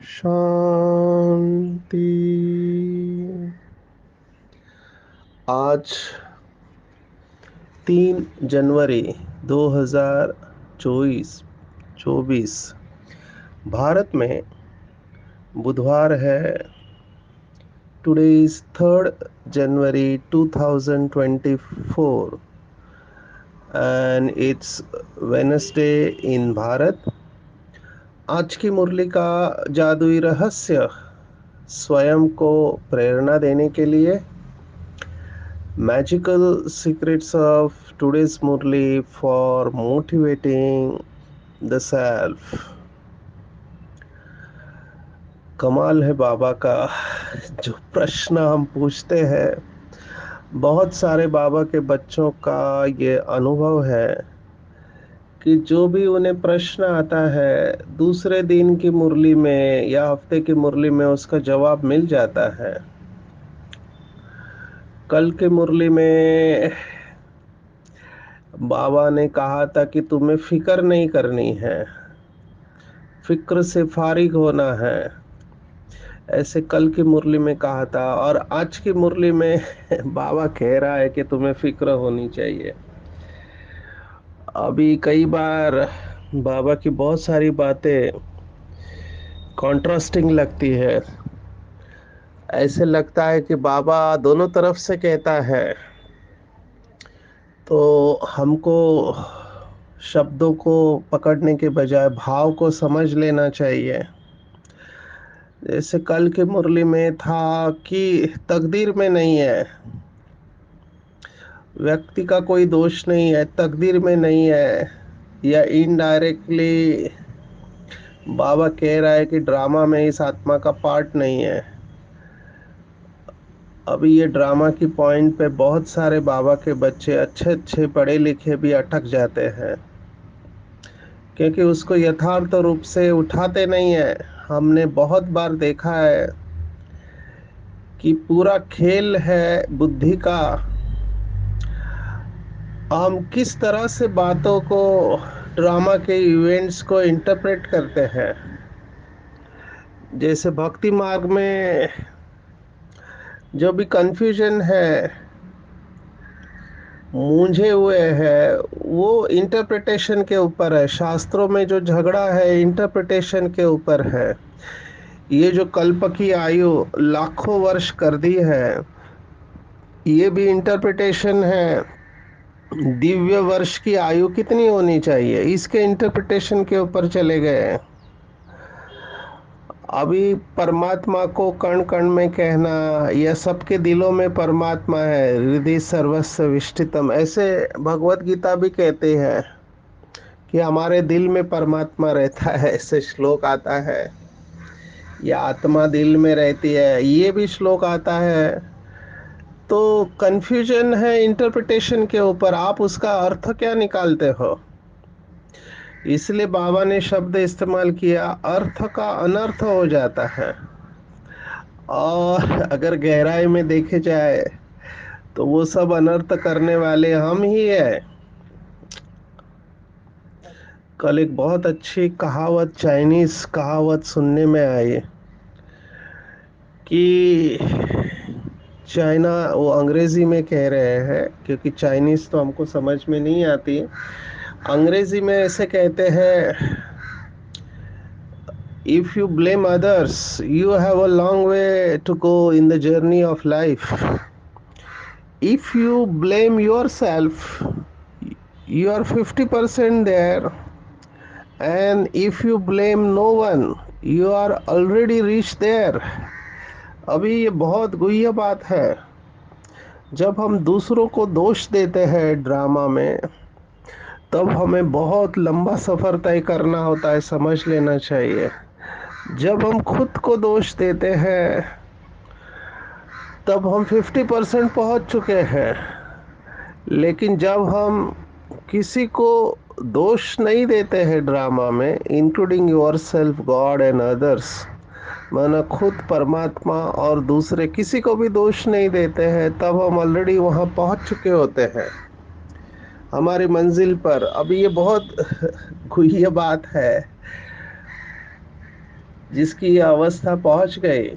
शांति। आज 3 जनवरी 2024 भारत में बुधवार है। Today is 3 January 2024 and it's Wednesday in Bharat. आज की मुरली का जादुई रहस्य स्वयं को प्रेरणा देने के लिए Magical secrets of today's Murli for motivating the self। कमाल है बाबा का। जो प्रश्न हम पूछते हैं, बहुत सारे बाबा के बच्चों का ये अनुभव है कि जो भी उन्हें प्रश्न आता है, दूसरे दिन की मुरली में या हफ्ते की मुरली में उसका जवाब मिल जाता है। कल की मुरली में बाबा ने कहा था कि तुम्हें फिक्र नहीं करनी है, फिक्र से फारिग होना है, ऐसे कल की मुरली में कहा था। और आज की मुरली में बाबा कह रहा है कि तुम्हें फिक्र होनी चाहिए। अभी कई बार बाबा की बहुत सारी बातें कॉन्ट्रास्टिंग लगती है। ऐसे लगता है कि बाबा दोनों तरफ से कहता है, तो हमको शब्दों को पकड़ने के बजाय भाव को समझ लेना चाहिए। जैसे कल की मुरली में था कि तकदीर में नहीं है, व्यक्ति का कोई दोष नहीं है, तकदीर में नहीं है। या इनडायरेक्टली बाबा कह रहा है कि ड्रामा में इस आत्मा का पार्ट नहीं है। अभी ये ड्रामा की पॉइंट पे बहुत सारे बाबा के बच्चे अच्छे अच्छे पढ़े लिखे भी अटक जाते हैं, क्योंकि उसको यथार्थ रूप से उठाते नहीं है। हमने बहुत बार देखा है कि पूरा खेल है बुद्धि का। हम किस तरह से बातों को, ड्रामा के इवेंट्स को इंटरप्रेट करते हैं। जैसे भक्ति मार्ग में जो भी कंफ्यूजन है, मूंझे हुए है, वो इंटरप्रिटेशन के ऊपर है। शास्त्रों में जो झगड़ा है इंटरप्रिटेशन के ऊपर है। ये जो कल्प की आयु लाखों वर्ष कर दी है, ये भी इंटरप्रिटेशन है। दिव्य वर्ष की आयु कितनी होनी चाहिए, इसके इंटरप्रिटेशन के ऊपर चले गए। अभी परमात्मा को कण कण में कहना, यह सबके दिलों में परमात्मा है, हृदय सर्वस्व विष्ठितम, ऐसे भगवत गीता भी कहते हैं कि हमारे दिल में परमात्मा रहता है। ऐसे श्लोक आता है। या आत्मा दिल में रहती है, ये भी श्लोक आता है। तो कंफ्यूजन है इंटरप्रिटेशन के ऊपर, आप उसका अर्थ क्या निकालते हो। इसलिए बाबा ने शब्द इस्तेमाल किया, अर्थ का अनर्थ हो जाता है। और अगर गहराई में देखे जाए तो वो सब अनर्थ करने वाले हम ही है। कल एक बहुत अच्छी कहावत, चाइनीज कहावत सुनने में आई कि चाइना, वो अंग्रेजी में कह रहे हैं क्योंकि चाइनीज तो हमको समझ में नहीं आती। अंग्रेजी में ऐसे कहते हैं, if you blame others, you have a long way to go in the journey of life. If you blame yourself, you are 50% there, and if you blame no one, you are already reached there। अभी ये बहुत गुह्य बात है। जब हम दूसरों को दोष देते हैं ड्रामा में, तब हमें बहुत लंबा सफर तय करना होता है, समझ लेना चाहिए। जब हम खुद को दोष देते हैं, तब हम 50% पहुंच चुके हैं। लेकिन जब हम किसी को दोष नहीं देते हैं ड्रामा में, including your self, God and others, माना खुद, परमात्मा और दूसरे किसी को भी दोष नहीं देते हैं, तब हम ऑलरेडी वहां पहुंच चुके होते हैं हमारी मंजिल पर। अभी ये बहुत गुह्य बात है, जिसकी ये अवस्था पहुंच गई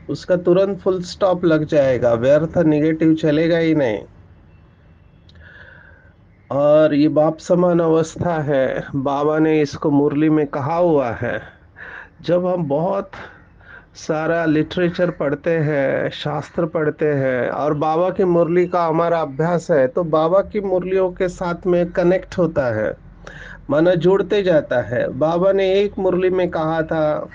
उसका तुरंत फुल स्टॉप लग जाएगा, व्यर्थ निगेटिव चलेगा ही नहीं। और ये बाप समान अवस्था है। बाबा ने इसको मुरली में कहा हुआ है। जब हम बहुत सारा लिटरेचर पढ़ते हैं, शास्त्र पढ़ते हैं और बाबा की मुरली का हमारा अभ्यास है, तो बाबा की मुरलियों के साथ में कनेक्ट होता है, माना जुड़ते जाता है। बाबा ने एक मुरली में कहा था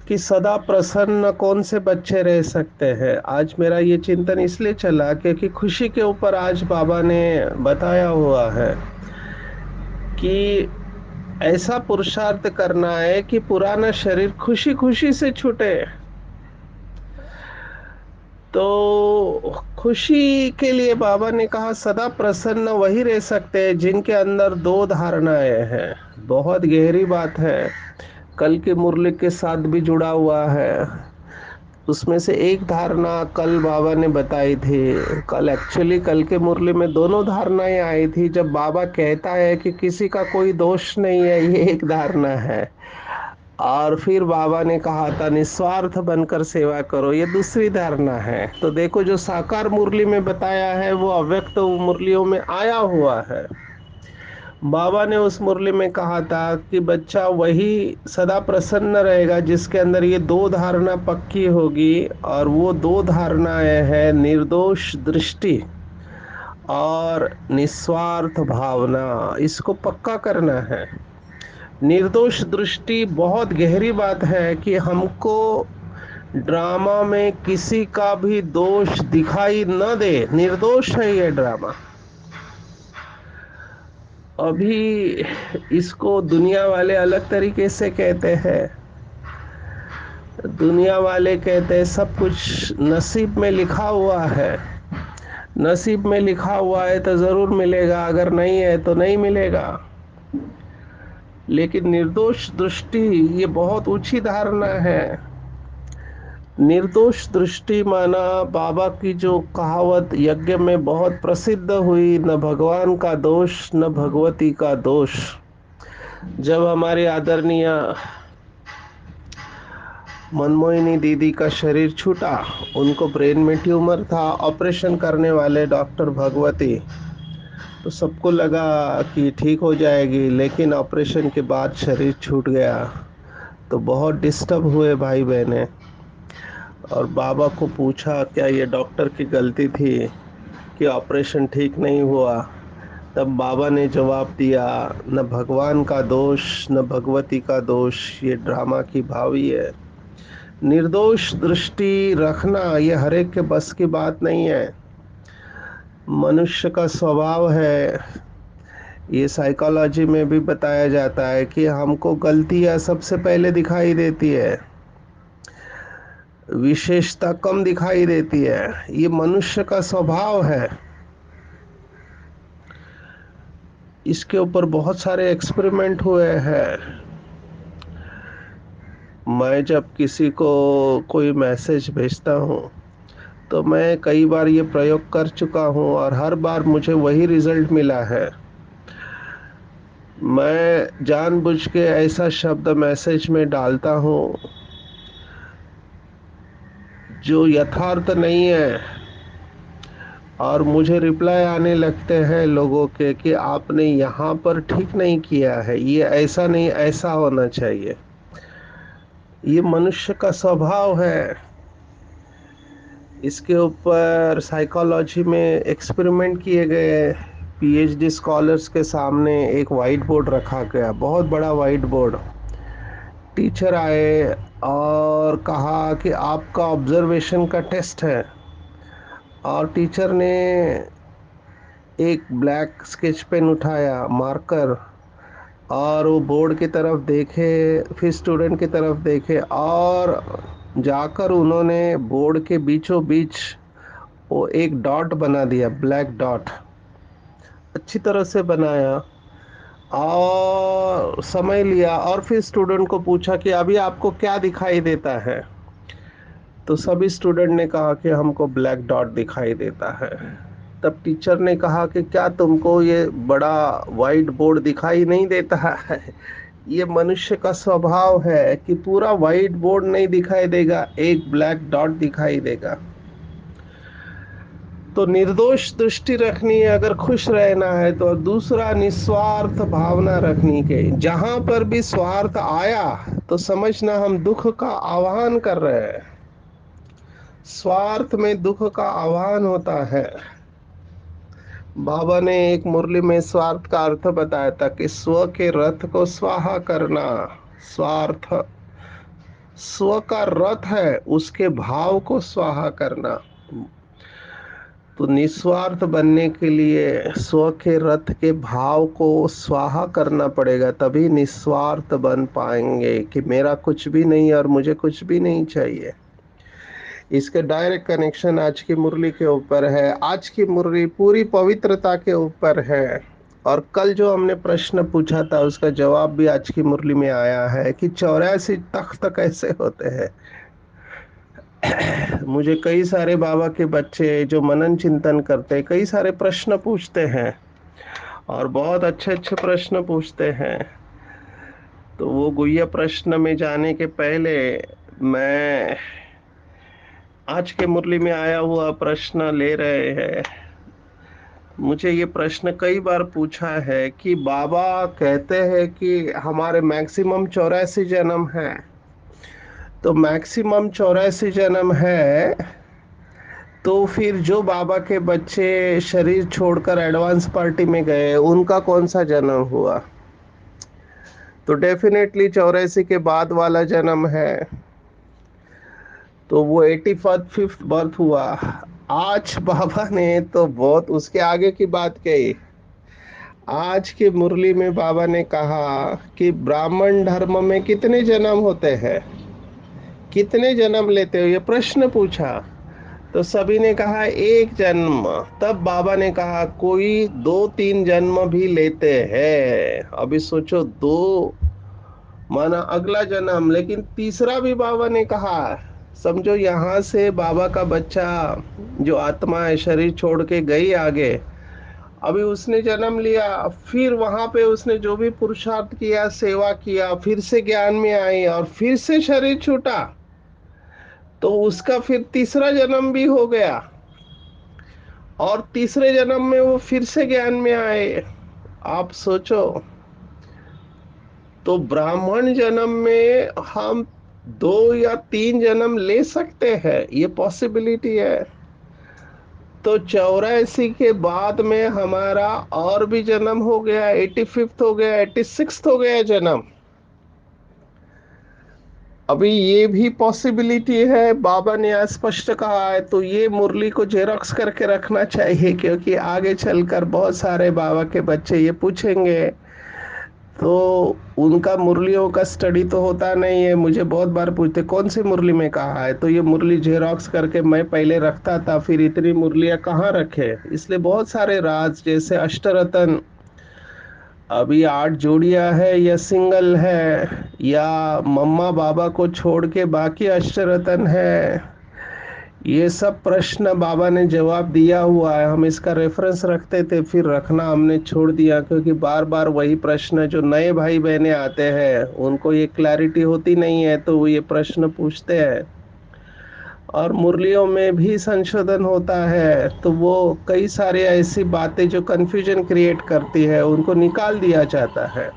कि सदा प्रसन्न कौन से बच्चे रह सकते हैं। आज मेरा ये चिंतन इसलिए चला क्योंकि खुशी के ऊपर आज बाबा ने बताया हुआ है कि ऐसा पुरुषार्थ करना है कि पुराना शरीर खुशी खुशी से छूटे। तो खुशी के लिए बाबा ने कहा सदा प्रसन्न वही रह सकते हैं जिनके अंदर दो धारणाएं हैं। बहुत गहरी बात है, कल की मुरली के साथ भी जुड़ा हुआ है। उसमें से एक धारणा कल बाबा ने बताई थी। कल एक्चुअली कल के मुरली में दोनों धारणाएं आई थी। जब बाबा कहता है कि किसी का कोई दोष नहीं है, ये एक धारणा है। और फिर बाबा ने कहा था निस्वार्थ बनकर सेवा करो, ये दूसरी धारणा है। तो देखो, जो साकार मुरली में बताया है वो अव्यक्त मुरलियों में आया हुआ है। बाबा ने उस मुरली में कहा था कि बच्चा वही सदा प्रसन्न रहेगा जिसके अंदर ये दो धारणा पक्की होगी। और वो दो धारणाएं हैं निर्दोष दृष्टि और निस्वार्थ भावना। इसको पक्का करना है। निर्दोष दृष्टि बहुत गहरी बात है कि हमको ड्रामा में किसी का भी दोष दिखाई न दे। निर्दोष है ये ड्रामा। अभी इसको दुनिया वाले अलग तरीके से कहते हैं। दुनिया वाले कहते हैं सब कुछ नसीब में लिखा हुआ है। नसीब में लिखा हुआ है तो जरूर मिलेगा, अगर नहीं है तो नहीं मिलेगा। लेकिन निर्दोष दृष्टि ये बहुत ऊंची धारणा है। निर्दोष दृष्टि माना बाबा की जो कहावत यज्ञ में बहुत प्रसिद्ध हुई, न भगवान का दोष न भगवती का दोष। जब हमारे आदरणीय मनमोहिनी दीदी का शरीर छूटा, उनको ब्रेन में ट्यूमर था, ऑपरेशन करने वाले डॉक्टर भगवती, तो सबको लगा कि ठीक हो जाएगी, लेकिन ऑपरेशन के बाद शरीर छूट गया। तो बहुत डिस्टर्ब हुए भाई बहने, और बाबा को पूछा क्या ये डॉक्टर की गलती थी कि ऑपरेशन ठीक नहीं हुआ। तब बाबा ने जवाब दिया, न भगवान का दोष न भगवती का दोष, ये ड्रामा की भावी है। निर्दोष दृष्टि रखना ये हर एक के बस की बात नहीं है। मनुष्य का स्वभाव है। ये साइकोलॉजी में भी बताया जाता है कि हमको गलतियां सबसे पहले दिखाई देती है, विशेषता कम दिखाई देती है। ये मनुष्य का स्वभाव है। इसके ऊपर बहुत सारे एक्सपेरिमेंट हुए हैं। मैं जब किसी को कोई मैसेज भेजता हूँ तो मैं कई बार ये प्रयोग कर चुका हूँ और हर बार मुझे वही रिजल्ट मिला है। मैं जानबूझ के ऐसा शब्द मैसेज में डालता हूँ जो यथार्थ नहीं है, और मुझे रिप्लाई आने लगते हैं लोगों के कि आपने यहाँ पर ठीक नहीं किया है, ये ऐसा नहीं ऐसा होना चाहिए। ये मनुष्य का स्वभाव है। इसके ऊपर साइकोलॉजी में एक्सपेरिमेंट किए गए। पीएचडी स्कॉलर्स के सामने एक वाइट बोर्ड रखा गया, बहुत बड़ा वाइट बोर्ड। टीचर आए और कहा कि आपका ऑब्जर्वेशन का टेस्ट है। और टीचर ने एक ब्लैक स्केच पेन उठाया, मार्कर, और वो बोर्ड की तरफ देखे, फिर स्टूडेंट की तरफ देखे और जाकर उन्होंने बोर्ड के बीचों बीच वो एक डॉट बना दिया, ब्लैक डॉट, अच्छी तरह से बनाया। और समय लिया और फिर स्टूडेंट को पूछा कि अभी आपको क्या दिखाई देता है। तो सभी स्टूडेंट ने कहा कि हमको ब्लैक डॉट दिखाई देता है। तब टीचर ने कहा कि क्या तुमको ये बड़ा वाइट बोर्ड दिखाई नहीं देता है? ये मनुष्य का स्वभाव है कि पूरा वाइट बोर्ड नहीं दिखाई देगा, एक ब्लैक डॉट दिखाई देगा। तो निर्दोष दृष्टि रखनी है अगर खुश रहना है तो। दूसरा, निस्वार्थ भावना रखनी के जहां पर भी स्वार्थ आया तो समझना हम दुख का आह्वान कर रहे हैं। स्वार्थ में दुख का आह्वान होता है। बाबा ने एक मुरली में स्वार्थ का अर्थ बताया था कि स्व के रथ को स्वाहा करना। स्वार्थ स्व का रथ है, उसके भाव को स्वाहा करना। तो निस्वार्थ बनने के लिए स्व के रथ के भाव को स्वाहा करना पड़ेगा, तभी निस्वार्थ बन पाएंगे कि मेरा कुछ भी नहीं और मुझे कुछ भी नहीं चाहिए। इसके डायरेक्ट कनेक्शन आज की मुरली के ऊपर है। आज की मुरली पूरी पवित्रता के ऊपर है। और कल जो हमने प्रश्न पूछा था उसका जवाब भी आज की मुरली में आया है कि 84 तख्त कैसे होते हैं। मुझे कई सारे बाबा के बच्चे जो मनन चिंतन करते कई सारे प्रश्न पूछते हैं और बहुत अच्छे अच्छे प्रश्न पूछते हैं। तो वो गुह्य प्रश्न में जाने के पहले मैं आज के मुरली में आया हुआ प्रश्न ले रहे हैं। मुझे ये प्रश्न कई बार पूछा है कि बाबा कहते हैं कि हमारे मैक्सिमम 84 जन्म है। तो मैक्सिमम 84 जन्म है, तो फिर जो बाबा के बच्चे शरीर छोड़कर एडवांस पार्टी में गए उनका कौन सा जन्म हुआ? तो डेफिनेटली 84 के बाद वाला जन्म है। तो वो 85th बर्थ हुआ। आज बाबा ने तो बहुत उसके आगे की बात कही। आज की मुरली में बाबा ने कहा कि ब्राह्मण धर्म में कितने जन्म होते हैं, कितने जन्म लेते हो, ये प्रश्न पूछा। तो सभी ने कहा एक जन्म। तब बाबा ने कहा कोई दो तीन जन्म भी लेते हैं। अभी सोचो, दो माना अगला जन्म, लेकिन तीसरा भी बाबा ने कहा। समझो यहाँ से बाबा का बच्चा जो आत्मा है शरीर छोड़ के गई आगे, अभी उसने जन्म लिया, फिर वहां पे उसने जो भी पुरुषार्थ किया, सेवा किया, फिर से ज्ञान में आई और फिर से शरीर छूटा, तो उसका फिर तीसरा जन्म भी हो गया और तीसरे जन्म में वो फिर से ज्ञान में आए। आप सोचो, तो ब्राह्मण जन्म में हम दो या तीन जन्म ले सकते हैं, ये पॉसिबिलिटी है। तो 84 के बाद में हमारा और भी जन्म हो गया, 85th हो गया, 86th हो गया जन्म। अभी ये भी पॉसिबिलिटी है, बाबा ने स्पष्ट कहा है। तो ये मुरली को जेरॉक्स करके रखना चाहिए, क्योंकि आगे चलकर बहुत सारे बाबा के बच्चे ये पूछेंगे। तो उनका मुरलियों का स्टडी तो होता नहीं है। मुझे बहुत बार पूछते कौन सी मुरली में कहा है, तो ये मुरली जेरॉक्स करके मैं पहले रखता था, फिर इतनी मुरलियां कहाँ रखे। इसलिए बहुत सारे राज जैसे अष्टरत्न अभी 8 जोड़ियां है या सिंगल है, या मम्मा बाबा को छोड़ के बाकी अष्टरत्न है, ये सब प्रश्न बाबा ने जवाब दिया हुआ है। हम इसका रेफरेंस रखते थे, फिर रखना हमने छोड़ दिया, क्योंकि बार बार वही प्रश्न, जो नए भाई बहने आते हैं उनको ये क्लैरिटी होती नहीं है, तो वो ये प्रश्न पूछते हैं। और मुरलियों में भी संशोधन होता है, तो वो कई सारी ऐसी बातें जो कंफ्यूजन क्रिएट करती है उनको निकाल दिया जाता है।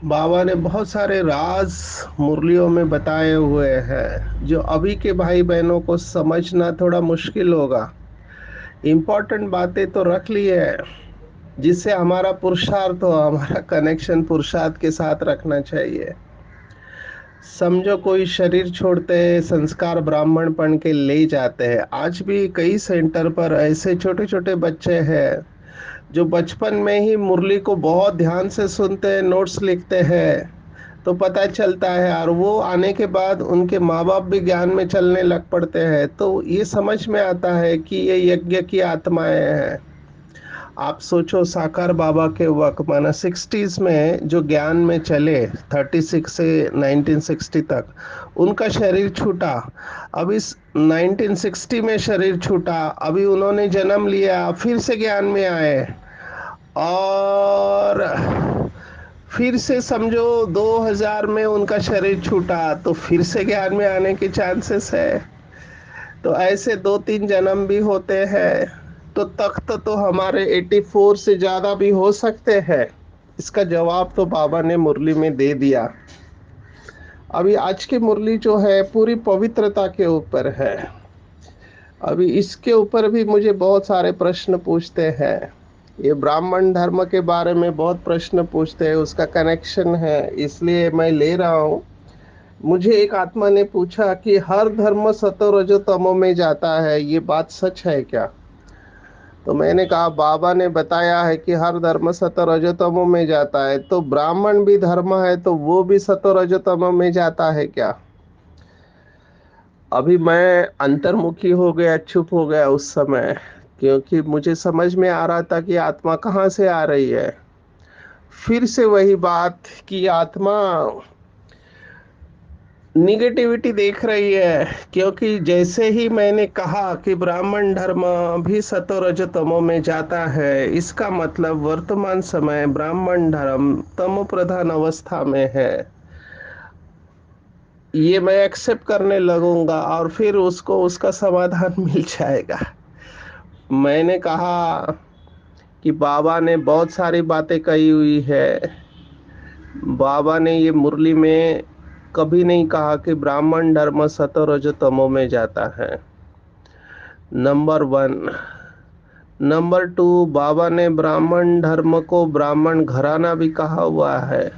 बाबा ने बहुत सारे राज मुरलियों में बताए हुए हैं जो अभी के भाई बहनों को समझना थोड़ा मुश्किल होगा। इम्पोर्टेंट बातें तो रख ली है, जिससे हमारा पुरुषार्थ हो, हमारा कनेक्शन पुरुषार्थ के साथ रखना चाहिए। समझो कोई शरीर छोड़ते हैं, संस्कार ब्राह्मणपन के ले जाते हैं। आज भी कई सेंटर पर ऐसे छोटे छोटे बच्चे हैं जो बचपन में ही मुरली को बहुत ध्यान से सुनते हैं, नोट्स लिखते हैं, तो पता चलता है, और वो आने के बाद उनके माँ बाप भी ज्ञान में चलने लग पड़ते हैं, तो ये समझ में आता है कि ये यज्ञ की आत्माएं हैं। आप सोचो, साकार बाबा के वक्त माना 60s में जो ज्ञान में चले, 36 से 1960 तक उनका शरीर छूटा। अब इस 1960 में शरीर छूटा, अभी उन्होंने जन्म लिया, फिर से ज्ञान में आए, और फिर से समझो 2000 में उनका शरीर छूटा, तो फिर से ज्ञान में आने के चांसेस है। तो ऐसे 2-3 जन्म भी होते हैं। तो तख्त तो हमारे 84 से ज्यादा भी हो सकते हैं। इसका जवाब तो बाबा ने मुरली में दे दिया। अभी आज की मुरली जो है पूरी पवित्रता के ऊपर है। अभी इसके ऊपर भी मुझे बहुत सारे प्रश्न पूछते हैं। ये ब्राह्मण धर्म के बारे में बहुत प्रश्न पूछते हैं, उसका कनेक्शन है, इसलिए मैं ले रहा हूँ। मुझे एक आत्मा ने पूछा कि हर धर्म सतो रजो तमो में जाता है, ये बात सच है क्या? तो मैंने कहा बाबा ने बताया है कि हर धर्म सतो रजो तमो में जाता है, तो ब्राह्मण भी धर्म है तो वो भी सतो रजो तमो में जाता है क्या? अभी मैं अंतर्मुखी हो गया, चुप हो गया उस समय, क्योंकि मुझे समझ में आ रहा था कि आत्मा कहाँ से आ रही है। फिर से वही बात कि आत्मा निगेटिविटी देख रही है, क्योंकि जैसे ही मैंने कहा कि ब्राह्मण धर्म भी सतो रजो तमो में जाता है, इसका मतलब वर्तमान समय ब्राह्मण धर्म तमो प्रधान अवस्था में है, ये मैं एक्सेप्ट करने लगूंगा और फिर उसको उसका समाधान मिल जाएगा। मैंने कहा कि बाबा ने बहुत सारी बातें कही हुई है। बाबा ने ये मुरली में कभी नहीं कहा कि ब्राह्मण धर्म सतो रजो तमो में जाता है, नंबर 1। नंबर 2, बाबा ने ब्राह्मण धर्म को ब्राह्मण घराना भी कहा हुआ है।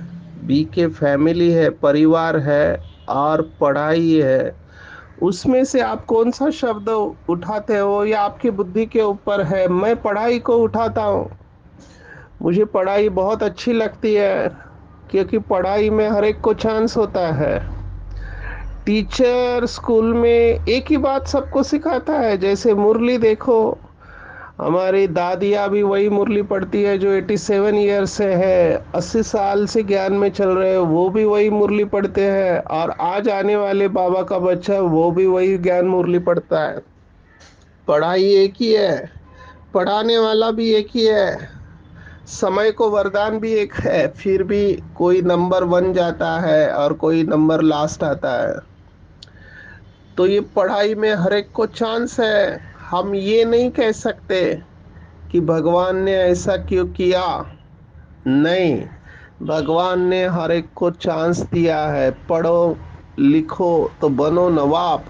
बी के फैमिली है, परिवार है, और पढ़ाई है। उसमें से आप कौन सा शब्द उठाते हो, या आपकी बुद्धि के ऊपर है। मैं पढ़ाई को उठाता हूँ। मुझे पढ़ाई बहुत अच्छी लगती है, क्योंकि पढ़ाई में हर एक को चांस होता है। टीचर स्कूल में एक ही बात सबको सिखाता है। जैसे मुरली देखो, हमारी दादियाँ भी वही मुरली पढ़ती है जो 87 ईयर से है, 80 साल से ज्ञान में चल रहे हैं, वो भी वही मुरली पढ़ते हैं, और आज आने वाले बाबा का बच्चा वो भी वही ज्ञान मुरली पढ़ता है। पढ़ाई एक ही है, पढ़ाने वाला भी एक ही है, समय को वरदान भी एक है, फिर भी कोई नंबर 1 जाता है और कोई नंबर लास्ट आता है। तो ये पढ़ाई में हर एक को चांस है। हम ये नहीं कह सकते कि भगवान ने ऐसा क्यों किया। नहीं, भगवान ने हर एक को चांस दिया है। पढ़ो लिखो तो बनो नवाब,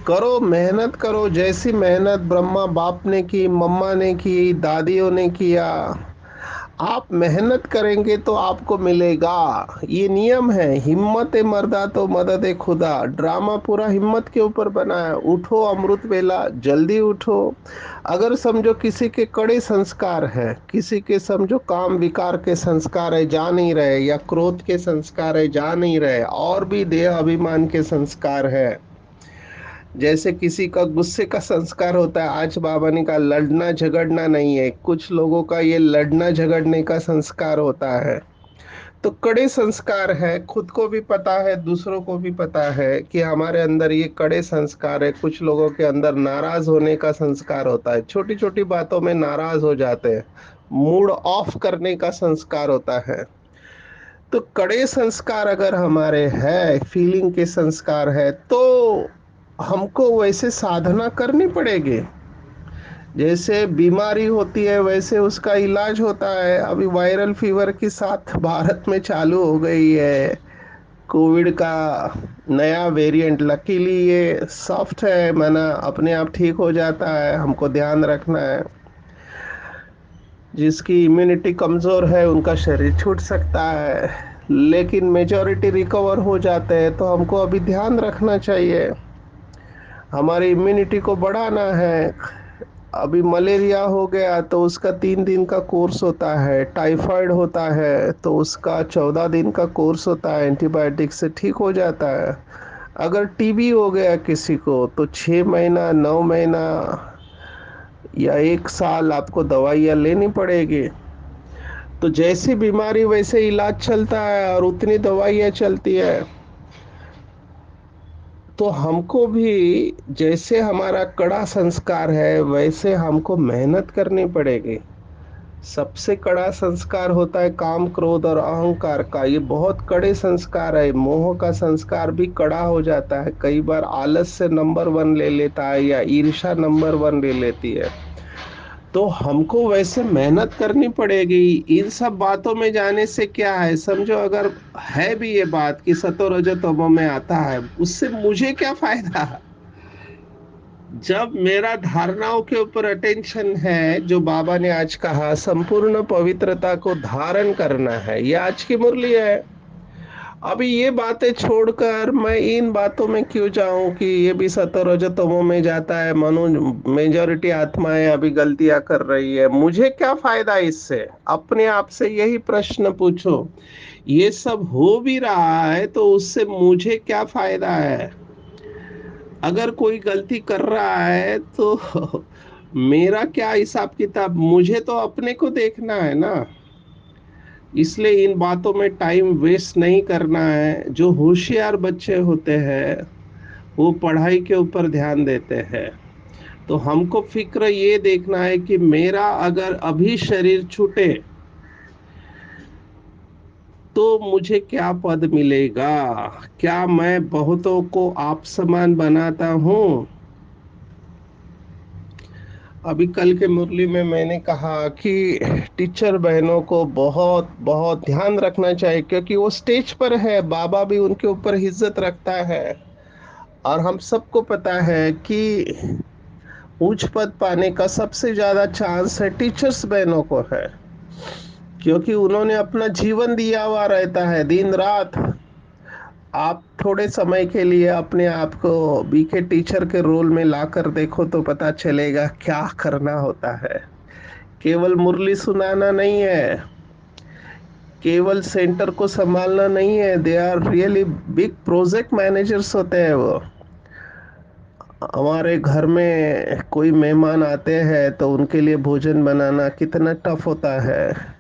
करो मेहनत करो, जैसी मेहनत ब्रह्मा बाप ने की, मम्मा ने की, दादियों ने किया। आप मेहनत करेंगे तो आपको मिलेगा, ये नियम है। हिम्मत ए मर्दा तो मदद ए खुदा, ड्रामा पूरा हिम्मत के ऊपर बना है। उठो अमृत वेला, जल्दी उठो। अगर समझो किसी के कड़े संस्कार है, किसी के समझो काम विकार के संस्कार है, जा नहीं रहे, या क्रोध के संस्कार है, जा नहीं रहे, और भी देह अभिमान के संस्कार है। जैसे किसी का गुस्से का संस्कार होता है, आज बाबा ने कहा लड़ना झगड़ना नहीं है, कुछ लोगों का ये लड़ना झगड़ने का संस्कार होता है। तो कड़े संस्कार है, खुद को भी पता है, दूसरों को भी पता है कि हमारे अंदर ये कड़े संस्कार है। कुछ लोगों के अंदर नाराज होने का संस्कार होता है, छोटी छोटी बातों में नाराज हो जाते हैं, मूड ऑफ करने का संस्कार होता है। तो कड़े संस्कार अगर हमारे है, फीलिंग के संस्कार है, तो हमको वैसे साधना करनी पड़ेगी। जैसे बीमारी होती है वैसे उसका इलाज होता है। अभी वायरल फीवर के साथ भारत में चालू हो गई है कोविड का नया वेरिएंट। लकीली ये सॉफ्ट है, माना अपने आप ठीक हो जाता है। हमको ध्यान रखना है, जिसकी इम्यूनिटी कमजोर है उनका शरीर छूट सकता है, लेकिन मेजॉरिटी रिकवर हो जाते हैं। तो हमको अभी ध्यान रखना चाहिए, हमारी इम्यूनिटी को बढ़ाना है। अभी मलेरिया हो गया तो उसका 3 दिन का कोर्स होता है, टाइफाइड होता है तो उसका 14 दिन का कोर्स होता है, एंटीबायोटिक से ठीक हो जाता है। अगर टीबी हो गया किसी को तो 6 महीना, 9 महीना या 1 साल आपको दवाइयाँ लेनी पड़ेगी। तो जैसी बीमारी वैसे इलाज चलता है और उतनी दवाइयाँ चलती है। तो हमको भी जैसे हमारा कड़ा संस्कार है वैसे हमको मेहनत करनी पड़ेगी। सबसे कड़ा संस्कार होता है काम, क्रोध और अहंकार का। ये बहुत कड़े संस्कार है। मोह का संस्कार भी कड़ा हो जाता है। कई बार आलस से नंबर 1 ले लेता है या ईर्ष्या नंबर 1 ले लेती है। तो हमको वैसे मेहनत करनी पड़ेगी। इन सब बातों में जाने से क्या है, समझो अगर है भी ये बात कि सतो रजो तमो में आता है, उससे मुझे क्या फायदा। जब मेरा धारणाओं के ऊपर अटेंशन है, जो बाबा ने आज कहा संपूर्ण पवित्रता को धारण करना है, ये आज की मुरली है। अभी ये बातें छोड़कर मैं इन बातों में क्यों जाऊं कि ये भी सतोरजतमो में जाता है, मनु मेजॉरिटी आत्माएं अभी गलतियां कर रही है, मुझे क्या फायदा इससे। अपने आप से यही प्रश्न पूछो। ये सब हो भी रहा है तो उससे मुझे क्या फायदा है। अगर कोई गलती कर रहा है तो मेरा क्या हिसाब किताब, मुझे तो अपने को देखना है ना। इसलिए इन बातों में टाइम वेस्ट नहीं करना है। जो होशियार बच्चे होते हैं वो पढ़ाई के ऊपर ध्यान देते हैं। तो हमको फिक्र ये देखना है कि मेरा अगर अभी शरीर छूटे तो मुझे क्या पद मिलेगा। क्या मैं बहुतों को आप समान बनाता हूँ। अभी कल के मुरली में मैंने कहा कि टीचर बहनों को बहुत बहुत ध्यान रखना चाहिए, क्योंकि वो स्टेज पर है, बाबा भी उनके ऊपर इज्जत रखता है। और हम सबको पता है कि ऊंच पद पाने का सबसे ज्यादा चांस है टीचर्स बहनों को है, क्योंकि उन्होंने अपना जीवन दिया हुआ रहता है दिन रात। आप थोड़े समय के लिए अपने आप को बीके टीचर के रोल में लाकर देखो तो पता चलेगा क्या करना होता है। केवल मुरली सुनाना नहीं है, केवल सेंटर को संभालना नहीं है। They are really big project managers होते हैं वो। हमारे घर में कोई मेहमान आते हैं तो उनके लिए भोजन बनाना कितना टफ होता है,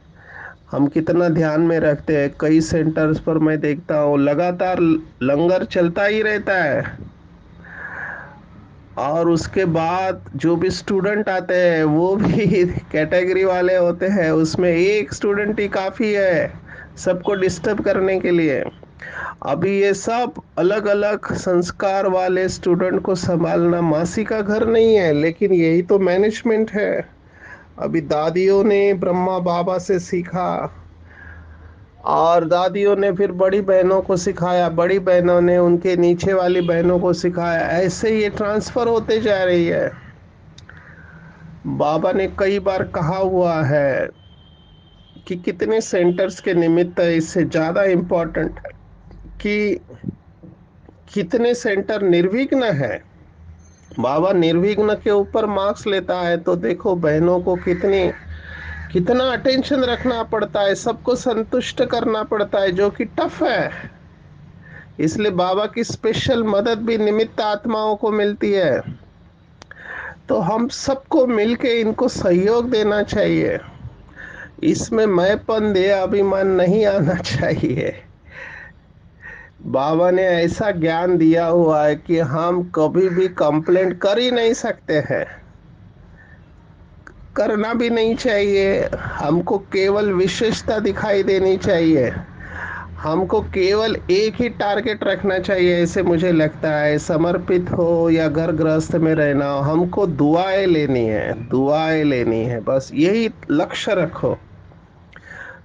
हम कितना ध्यान में रखते हैं। कई सेंटर्स पर मैं देखता हूँ लगातार लंगर चलता ही रहता है, और उसके बाद जो भी स्टूडेंट आते हैं वो भी कैटेगरी वाले होते हैं। उसमें एक स्टूडेंट ही काफी है सबको डिस्टर्ब करने के लिए। अभी ये सब अलग अलग संस्कार वाले स्टूडेंट को संभालना मासी का घर नहीं है, लेकिन यही तो मैनेजमेंट है। अभी दादियों ने ब्रह्मा बाबा से सीखा, और दादियों ने फिर बड़ी बहनों को सिखाया, बड़ी बहनों ने उनके नीचे वाली बहनों को सिखाया, ऐसे ये ट्रांसफर होते जा रही है। बाबा ने कई बार कहा हुआ है कि कितने सेंटर्स के निमित्त है, इससे ज्यादा इम्पोर्टेंट है कि कितने सेंटर निर्विघ्न है। बाबा निर्विघ्न के ऊपर मार्क्स लेता है, तो देखो बहनों को कितना अटेंशन रखना पड़ता है, सबको संतुष्ट करना पड़ता है, जो कि टफ है। इसलिए बाबा की स्पेशल मदद भी निमित्त आत्माओं को मिलती है। तो हम सबको मिलके इनको सहयोग देना चाहिए। इसमें मैंपन दे अभिमान नहीं आना चाहिए। बाबा ने ऐसा ज्ञान दिया हुआ है कि हम कभी भी कंप्लेंट कर ही नहीं सकते हैं, करना भी नहीं चाहिए। हमको केवल विशेषता दिखाई देनी चाहिए। हमको केवल एक ही टारगेट रखना चाहिए, ऐसे मुझे लगता है। समर्पित हो या घर गृहस्थ में रहना हो, हमको दुआएं लेनी है, दुआएं लेनी है, बस यही लक्ष्य रखो।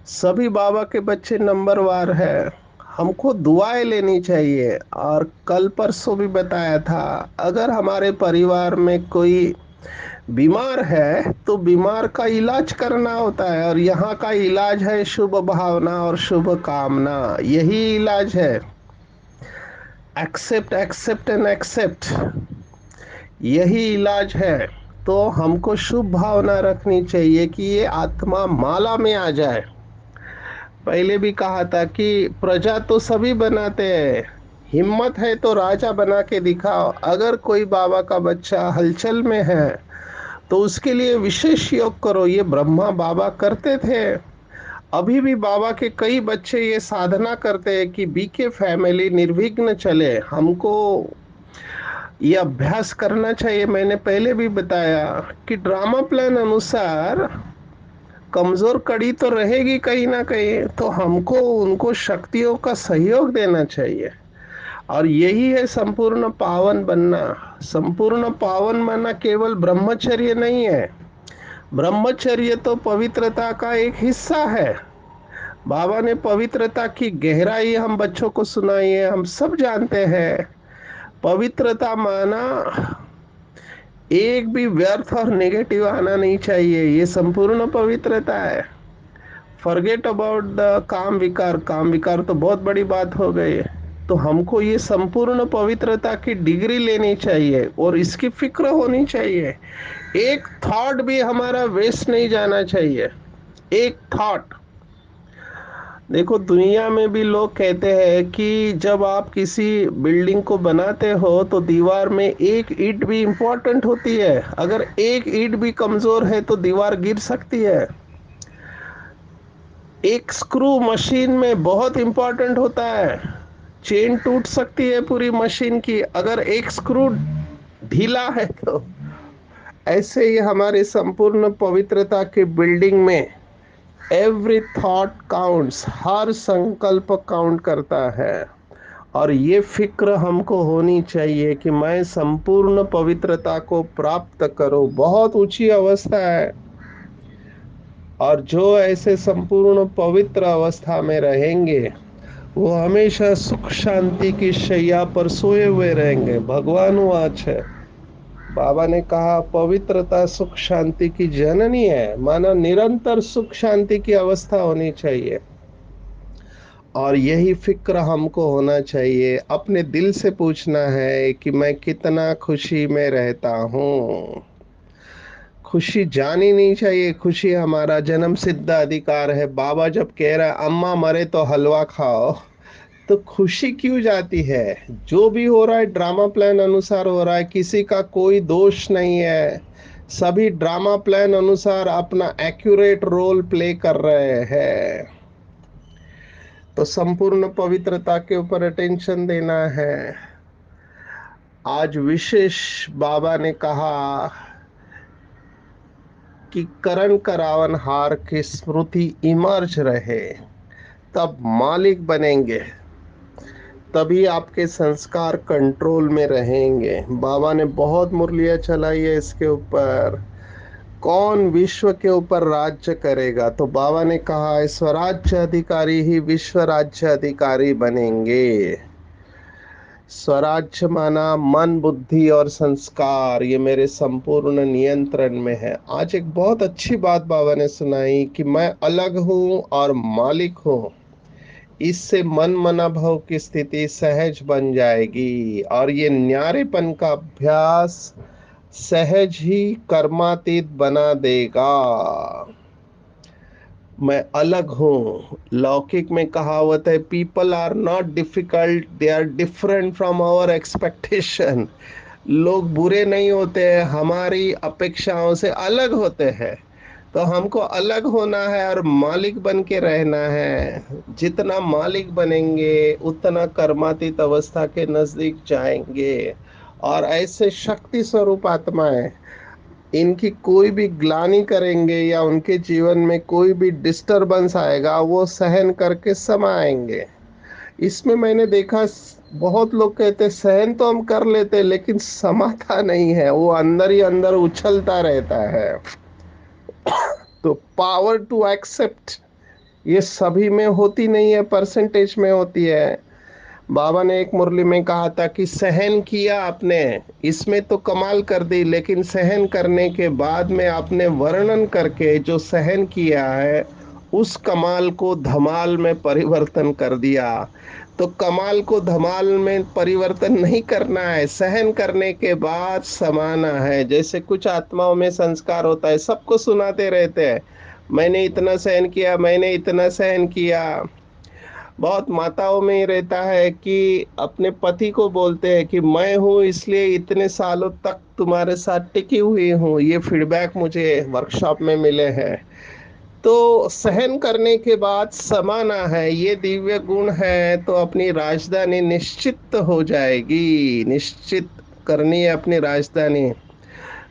सभी बाबा के बच्चे नंबरवार है, हमको दुआएं लेनी चाहिए। और कल परसों भी बताया था, अगर हमारे परिवार में कोई बीमार है तो बीमार का इलाज करना होता है, और यहाँ का इलाज है शुभ भावना और शुभ कामना। यही इलाज है। एक्सेप्ट एक्सेप्ट एंड एक्सेप्ट, यही इलाज है। तो हमको शुभ भावना रखनी चाहिए कि ये आत्मा माला में आ जाए। पहले भी कहा था कि प्रजा तो सभी बनाते हैं, हिम्मत है तो राजा बना के दिखाओ। अगर कोई बाबा का बच्चा हलचल में है तो उसके लिए विशेष योग करो। ये ब्रह्मा बाबा करते थे। अभी भी बाबा के कई बच्चे ये साधना करते हैं कि बीके फैमिली निर्विघ्न चले। हमको ये अभ्यास करना चाहिए। मैंने पहले भी बताया कि ड्रामा प्लान अनुसार कमजोर कड़ी तो रहेगी कहीं ना कहीं, तो हमको उनको शक्तियों का सहयोग देना चाहिए। और यही है संपूर्ण पावन बनना। संपूर्ण पावन माना केवल ब्रह्मचर्य नहीं है। ब्रह्मचर्य तो पवित्रता का एक हिस्सा है। बाबा ने पवित्रता की गहराई हम बच्चों को सुनाई है, हम सब जानते हैं। पवित्रता माना एक भी व्यर्थ और नेगेटिव आना नहीं चाहिए, ये संपूर्ण पवित्रता है। फॉरगेट अबाउट द काम विकार। काम विकार तो बहुत बड़ी बात हो गई। तो हमको ये संपूर्ण पवित्रता की डिग्री लेनी चाहिए और इसकी फिक्र होनी चाहिए। एक थॉट भी हमारा वेस्ट नहीं जाना चाहिए। एक थॉट। देखो, दुनिया में भी लोग कहते हैं कि जब आप किसी बिल्डिंग को बनाते हो तो दीवार में एक ईंट भी इंपॉर्टेंट होती है। अगर एक ईंट भी कमजोर है तो दीवार गिर सकती है। एक स्क्रू मशीन में बहुत इंपॉर्टेंट होता है। चेन टूट सकती है पूरी मशीन की अगर एक स्क्रू ढीला है तो। ऐसे ही हमारी संपूर्ण पवित्रता की बिल्डिंग में एवरी थॉट काउंट्स। हर संकल्प काउंट करता है। और ये फिक्र हमको होनी चाहिए कि मैं संपूर्ण पवित्रता को प्राप्त करूं। बहुत ऊंची अवस्था है। और जो ऐसे संपूर्ण पवित्र अवस्था में रहेंगे वो हमेशा सुख शांति की शैया पर सोए हुए रहेंगे। भगवान वाच है। बाबा ने कहा पवित्रता सुख शांति की जननी है, माना निरंतर सुख शांति की अवस्था होनी चाहिए। और यही फिक्र हमको होना चाहिए। अपने दिल से पूछना है कि मैं कितना खुशी में रहता हूँ। खुशी जानी नहीं चाहिए। खुशी हमारा जन्म सिद्ध अधिकार है। बाबा जब कह रहा है अम्मा मरे तो हलवा खाओ, तो खुशी क्यों जाती है? जो भी हो रहा है ड्रामा प्लान अनुसार हो रहा है, किसी का कोई दोष नहीं है। सभी ड्रामा प्लान अनुसार अपना एक्यूरेट रोल प्ले कर रहे हैं। तो संपूर्ण पवित्रता के ऊपर अटेंशन देना है। आज विशेष बाबा ने कहा कि करण करावन हार की स्मृति इमर्ज रहे, तब मालिक बनेंगे। तभी आपके संस्कार कंट्रोल में रहेंगे। बाबा ने बहुत मुरलियां चलाई है इसके ऊपर। कौन विश्व के ऊपर राज्य करेगा? तो बाबा ने कहा है स्वराज्य अधिकारी ही विश्व राज्य अधिकारी बनेंगे। स्वराज्य माना मन बुद्धि और संस्कार, ये मेरे संपूर्ण नियंत्रण में है। आज एक बहुत अच्छी बात बाबा ने सुनाई कि मैं अलग हूँ और मालिक हूँ। इससे मन मना भाव की स्थिति सहज बन जाएगी और ये न्यारेपन का अभ्यास सहज ही कर्मातीत बना देगा। मैं अलग हूँ। लौकिक में कहावत है people are not difficult, they are different from our expectation. लोग बुरे नहीं होते हैं, हमारी अपेक्षाओं से अलग होते हैं। तो हमको अलग होना है और मालिक बन के रहना है। जितना मालिक बनेंगे उतना कर्मातीत अवस्था के नजदीक जाएंगे। और ऐसे शक्ति स्वरूप आत्माएं इनकी कोई भी ग्लानि करेंगे या उनके जीवन में कोई भी डिस्टरबेंस आएगा वो सहन करके समाएंगे। इसमें मैंने देखा बहुत लोग कहते सहन तो हम कर लेते लेकिन समाता नहीं है, वो अंदर ही अंदर उछलता रहता है। तो पावर टू एक्सेप्ट ये सभी में होती नहीं है, परसेंटेज में होती है। बाबा ने एक मुरली में कहा था कि सहन किया आपने, इसमें तो कमाल कर दी, लेकिन सहन करने के बाद में आपने वर्णन करके जो सहन किया है उस कमाल को धमाल में परिवर्तन कर दिया। तो कमाल को धमाल में परिवर्तन नहीं करना है, सहन करने के बाद समाना है। जैसे कुछ आत्माओं में संस्कार होता है, सबको सुनाते रहते हैं, मैंने इतना सहन किया, मैंने इतना सहन किया। बहुत माताओं में ही रहता है कि अपने पति को बोलते हैं कि मैं हूँ इसलिए इतने सालों तक तुम्हारे साथ टिकी हुई हूँ, ये फीडबैक मुझे वर्कशॉप में मिले हैं। तो सहन करने के बाद समाना है, ये दिव्य गुण है, तो अपनी राजधानी निश्चित हो जाएगी। निश्चित करनी है अपनी राजधानी।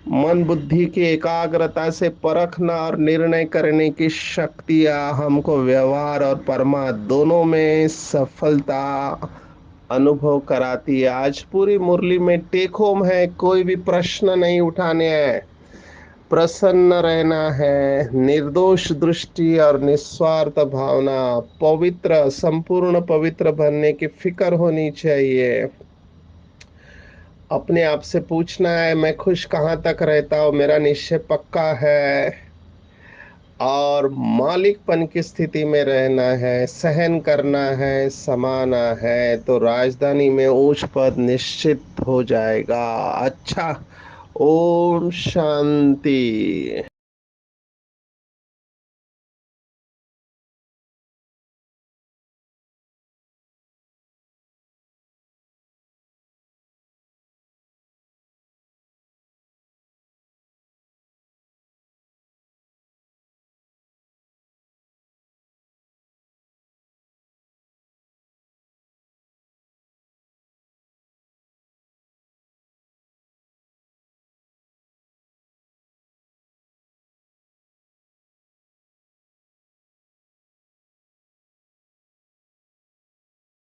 मन बुद्धि की एकाग्रता से परखना और निर्णय करने की शक्तियाँ हमको व्यवहार और परमार्थ दोनों में सफलता अनुभव कराती है। आज पूरी मुरली में टेक होम है, कोई भी प्रश्न नहीं उठाने हैं, प्रसन्न रहना है, निर्दोष दृष्टि और निस्वार्थ भावना, पवित्र संपूर्ण पवित्र बनने की फिक्र होनी चाहिए। अपने आप से पूछना है, मैं खुश कहाँ तक रहता हूँ, मेरा निश्चय पक्का है, और मालिकपन की स्थिति में रहना है, सहन करना है, समाना है, तो राजधानी में उच्च पद निश्चित हो जाएगा। अच्छा, ओम शांति।